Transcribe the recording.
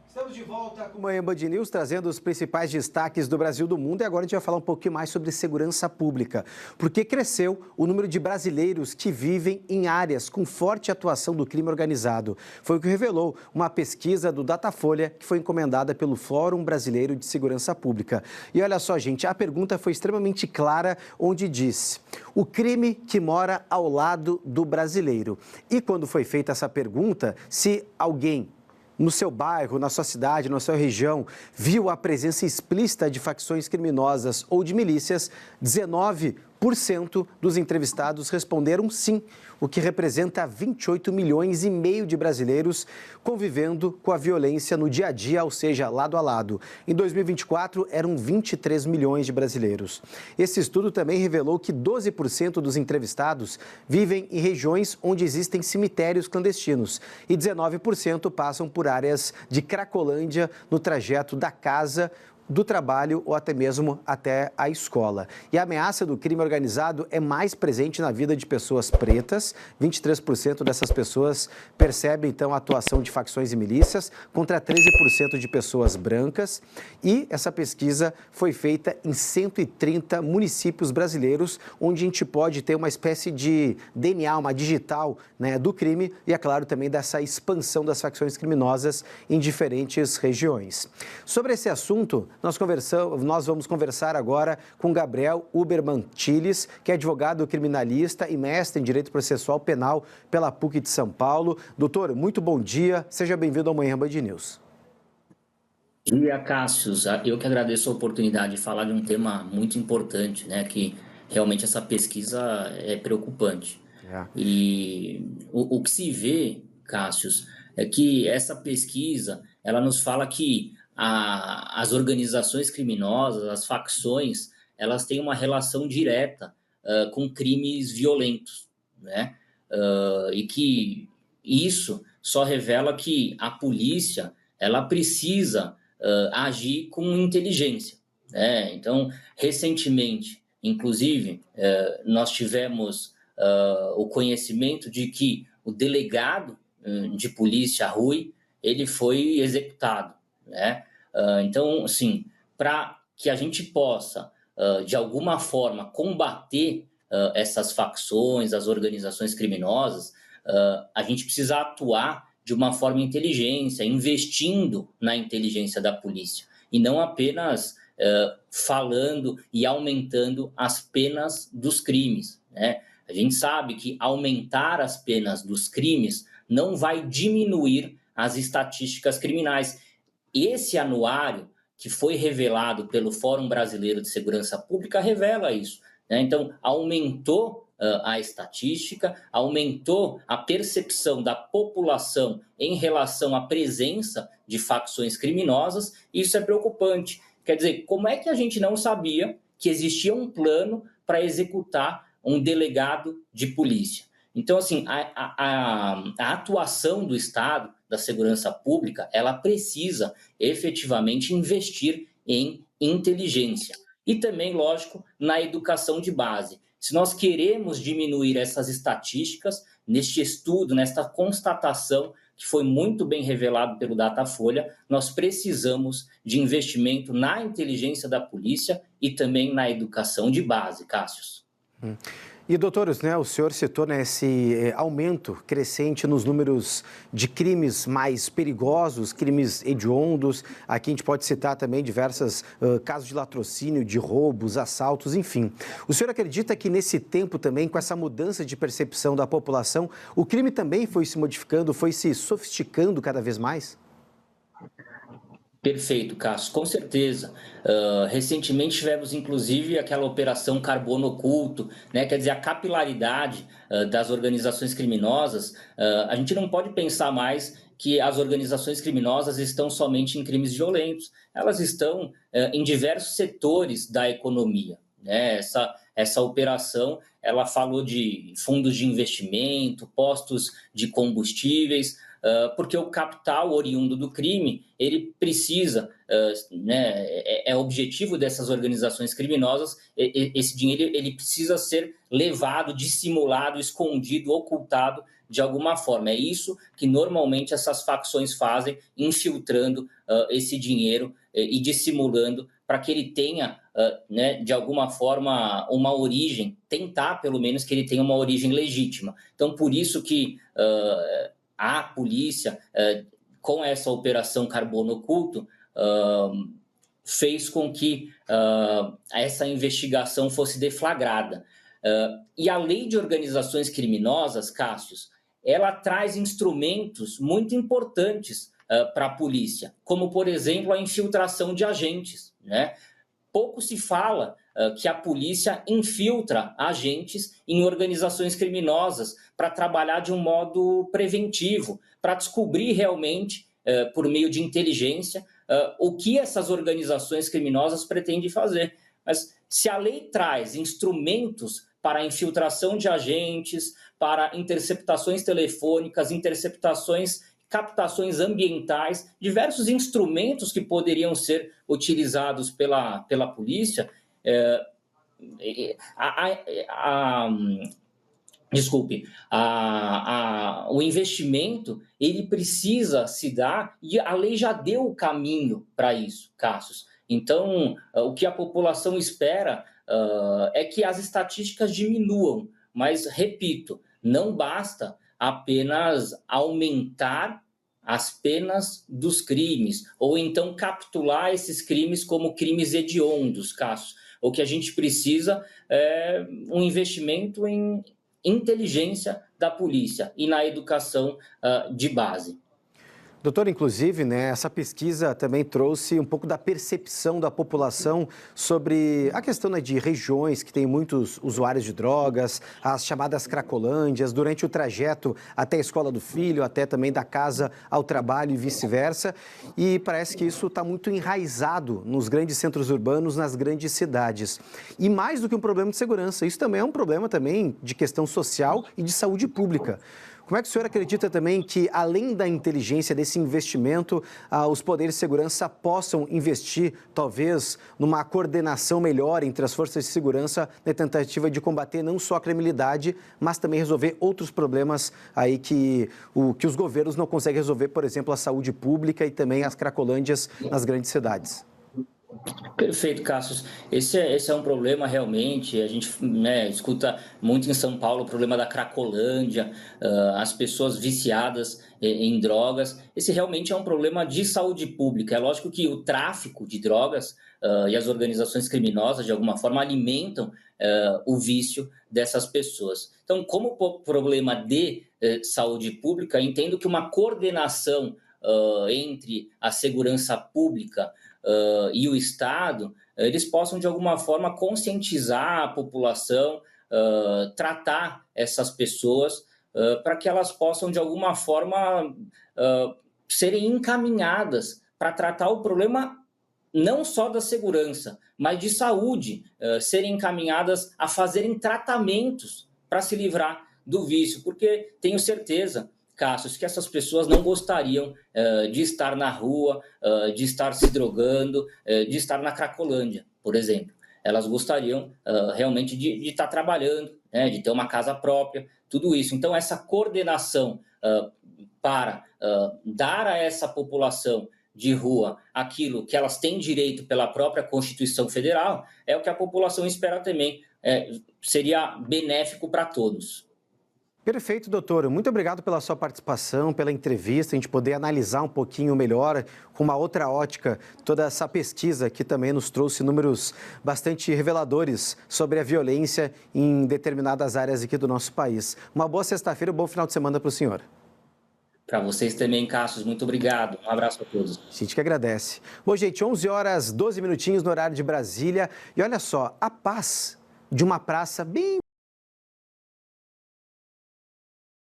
Estamos de volta com o Manhã Band News, trazendo os principais destaques do Brasil e do mundo. E agora a gente vai falar um pouquinho mais sobre segurança pública. Porque cresceu o número de brasileiros que vivem em áreas com forte atuação do crime organizado. Foi o que revelou uma pesquisa do Datafolha, que foi encomendada pelo Fórum Brasileiro de Segurança Pública. E olha só, gente, a pergunta foi extremamente clara, onde diz: o crime que mora ao lado do brasileiro. E quando foi feita essa pergunta, se alguém no seu bairro, na sua cidade, na sua região, viu a presença explícita de facções criminosas ou de milícias, 19% dos entrevistados responderam sim, o que representa 28 milhões e meio de brasileiros convivendo com a violência no dia a dia, ou seja, lado a lado. Em 2024, eram 23 milhões de brasileiros. Esse estudo também revelou que 12% dos entrevistados vivem em regiões onde existem cemitérios clandestinos e 19% passam por áreas de Cracolândia no trajeto da casa, do trabalho ou até mesmo até a escola. E a ameaça do crime organizado é mais presente na vida de pessoas pretas. 23% dessas pessoas percebem, então, a atuação de facções e milícias, contra 13% de pessoas brancas. E essa pesquisa foi feita em 130 municípios brasileiros, onde a gente pode ter uma espécie de DNA, uma digital, né, do crime e, é claro, também dessa expansão das facções criminosas em diferentes regiões. Sobre esse assunto, nós vamos conversar agora com Gabriel Uberman Tiles, que é advogado criminalista e mestre em Direito Processual Penal pela PUC de São Paulo. Doutor, muito bom dia, seja bem-vindo ao Manhã Band News. Bom dia, Cássius. Eu que agradeço a oportunidade de falar de um tema muito importante, né, que realmente essa pesquisa é preocupante. E o que se vê, Cássius, é que essa pesquisa, ela nos fala que as organizações criminosas, as facções, elas têm uma relação direta com crimes violentos, né? E que isso só revela que a polícia ela precisa agir com inteligência, né? Então, recentemente, inclusive, nós tivemos o conhecimento de que o delegado de polícia, Rui, ele foi executado, né? Então, assim, para que a gente possa, de alguma forma, combater essas facções, as organizações criminosas, a gente precisa atuar de uma forma inteligência, investindo na inteligência da polícia, e não apenas falando e aumentando as penas dos crimes, né? A gente sabe que aumentar as penas dos crimes não vai diminuir as estatísticas criminais. Esse anuário que foi revelado pelo Fórum Brasileiro de Segurança Pública revela isso, né? Então, aumentou a estatística, aumentou a percepção da população em relação à presença de facções criminosas, e isso é preocupante. Quer dizer, como é que a gente não sabia que existia um plano para executar um delegado de polícia? Então, assim, a atuação do Estado, da segurança pública, ela precisa efetivamente investir em inteligência. E também, lógico, na educação de base. Se nós queremos diminuir essas estatísticas, neste estudo, nesta constatação, que foi muito bem revelado pelo Datafolha, nós precisamos de investimento na inteligência da polícia e também na educação de base, Cássius. E, doutores, né, o senhor citou, né, esse aumento crescente nos números de crimes mais perigosos, crimes hediondos. Aqui a gente pode citar também diversos casos de latrocínio, de roubos, assaltos, enfim. O senhor acredita que nesse tempo também, com essa mudança de percepção da população, o crime também foi se modificando, foi se sofisticando cada vez mais? Perfeito, Cássio, com certeza. Recentemente tivemos, inclusive, aquela operação Carbono Oculto, né? Quer dizer, a capilaridade das organizações criminosas. A gente não pode pensar mais que as organizações criminosas estão somente em crimes violentos. Elas estão em diversos setores da economia, né? Essa operação, ela falou de fundos de investimento, postos de combustíveis, porque o capital oriundo do crime, ele precisa, né, é objetivo dessas organizações criminosas, esse dinheiro ele precisa ser levado, dissimulado, escondido, ocultado de alguma forma. É isso que normalmente essas facções fazem, infiltrando esse dinheiro e dissimulando para que ele tenha, né, de alguma forma, uma origem, tentar pelo menos que ele tenha uma origem legítima. Então, por isso que a polícia, com essa operação Carbono Oculto, fez com que essa investigação fosse deflagrada. E a lei de organizações criminosas, Cássius, ela traz instrumentos muito importantes para a polícia, como, por exemplo, a infiltração de agentes, né? Pouco se fala que a polícia infiltra agentes em organizações criminosas para trabalhar de um modo preventivo, para descobrir realmente, por meio de inteligência, o que essas organizações criminosas pretendem fazer. Mas se a lei traz instrumentos para a infiltração de agentes, para interceptações telefônicas, captações ambientais, diversos instrumentos que poderiam ser utilizados pela polícia, o investimento ele precisa se dar e a lei já deu o caminho para isso, Cássius. Então, o que a população espera é que as estatísticas diminuam, mas, repito, não basta apenas aumentar as penas dos crimes, ou então capitular esses crimes como crimes hediondos, Cássio. O que a gente precisa é um investimento em inteligência da polícia e na educação de base. Doutor, inclusive, né, essa pesquisa também trouxe um pouco da percepção da população sobre a questão, né, de regiões que têm muitos usuários de drogas, as chamadas cracolândias, durante o trajeto até a escola do filho, até também da casa ao trabalho e vice-versa. E parece que isso está muito enraizado nos grandes centros urbanos, nas grandes cidades. E mais do que um problema de segurança, isso também é um problema também de questão social e de saúde pública. Como é que o senhor acredita também que, além da inteligência, desse investimento, os poderes de segurança possam investir, talvez, numa coordenação melhor entre as forças de segurança na tentativa de combater não só a criminalidade, mas também resolver outros problemas aí que os governos não conseguem resolver, por exemplo, a saúde pública e também as cracolândias nas grandes cidades? Perfeito, Cassius. Esse é um problema realmente. A gente, né, escuta muito em São Paulo o problema da cracolândia, as pessoas viciadas em drogas. Esse realmente é um problema de saúde pública. É lógico que o tráfico de drogas e as organizações criminosas, de alguma forma, alimentam o vício dessas pessoas. Então, como problema de saúde pública, entendo que uma coordenação entre a segurança pública e o Estado, eles possam, de alguma forma, conscientizar a população, tratar essas pessoas para que elas possam, de alguma forma, serem encaminhadas para tratar o problema não só da segurança, mas de saúde, serem encaminhadas a fazerem tratamentos para se livrar do vício, porque tenho certeza, Cássius, que essas pessoas não gostariam de estar na rua, de estar se drogando, de estar na Cracolândia, por exemplo. Elas gostariam realmente de estar trabalhando, né, de ter uma casa própria, tudo isso. Então, essa coordenação para dar a essa população de rua aquilo que elas têm direito pela própria Constituição Federal é o que a população espera também. Seria benéfico para todos. Perfeito, doutor. Muito obrigado pela sua participação, pela entrevista, a gente poder analisar um pouquinho melhor, com uma outra ótica, toda essa pesquisa que também nos trouxe números bastante reveladores sobre a violência em determinadas áreas aqui do nosso país. Uma boa sexta-feira, um bom final de semana para o senhor. Para vocês também, Cássio, muito obrigado. Um abraço a todos. A gente que agradece. Bom, gente, 11 horas, 12 minutinhos no horário de Brasília. E olha só, a paz de uma praça bem